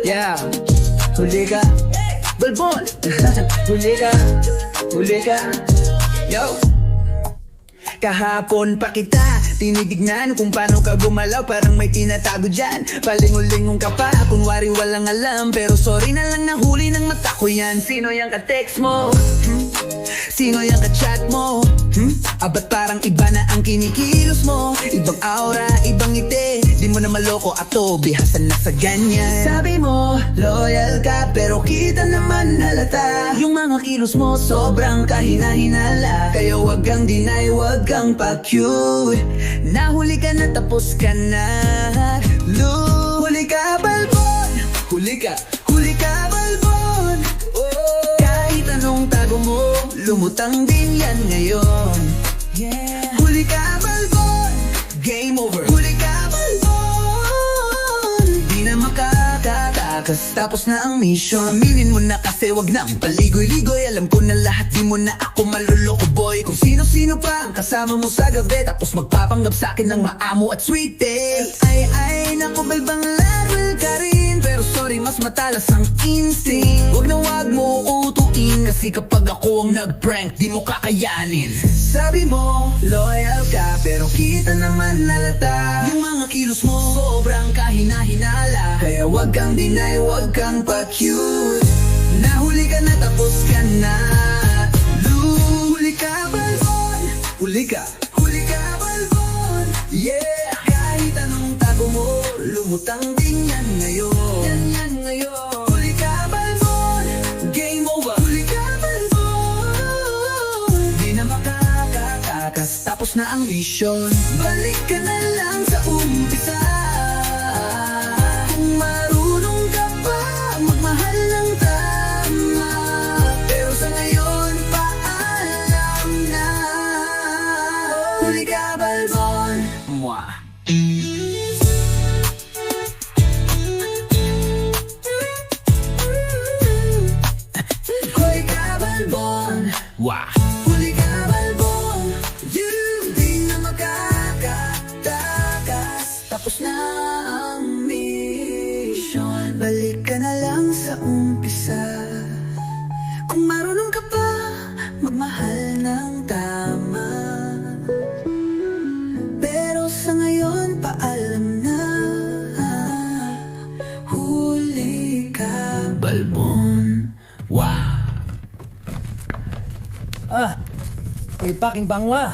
Yeah, huli ka, Balbon. Huli ka, huli ka. Yo. Kahapon pa kita tinitignan kung paano ka gumalaw, parang may tinatago dyan. Palingon-lingon ka pa, kunwari walang alam, pero sorry na lang nahuli ng mata ko yan. Sino yang ka-text mo? Sino yang ka-chat mo? Abat parang iba na ang kinikilos mo. Ibang aura, ibang ngiti, di mo na maloko ato, bihasan na sa ganyan. Sabi mo, loyal ka, pero kita naman halata yung mga kilos mo sobrang kahina-hinala. Kaya wag kang deny, wag kang pa-cute. Nahuli ka na, tapos ka na. Huli ka, Balbon. Huli ka, Balbon. Oh, kahit anong tago mo, lumutang din yan ngayon. Yeah. Huli ka, Balbon. Game over. Huli ka, Balbon. Di na makakatakas, tapos na ang mission. Aminin mo na kasi wag nang paligoy-ligoy. Alam ko na lahat, di mo na ako maluloko boy. Kung sino-sino pa ang kasama mo sa gabi, tapos magpapanggap sa akin ng maamo at sweet ay, naku balbang level ka rin, pero sorry mas matalas ang instinct. Wag na wag mo utuin, kasi kapag ako ang nag-prank, di mo kakayanin. Sabi mo, loyal ka, pero kita naman halata yung mga kilos mo sobrang kahina-hinala. Kaya wag kang deny, wag kang pa-cute. Nahuli ka na, tapos ka na. Huli ka, Balbon. Huli ka, Balbon. Yeah. Kahit anong tago mo, lumutang din yan ngayon. Yan ngayon. Huli ka, Balbon. Game over. Huli ka, Balbon. Di na makakatakas, tapos na ang mission. Balik ka na lang sa umpisa. Kung marunong ka pa magmahal ng tama, pero sa ngayon paalam na. Huli ka, Balbon. Mwah. Huli ka, Balbon. Wah. Huli ka, Balbon. You di na makakatakas, tapos na ang mission. Balik ka na lang sa umpisa. Kung marunong ka pa magmahal ng tama, pero sa ngayon paalam na. Huli ka, Balbon. Wow. May paking bangwa.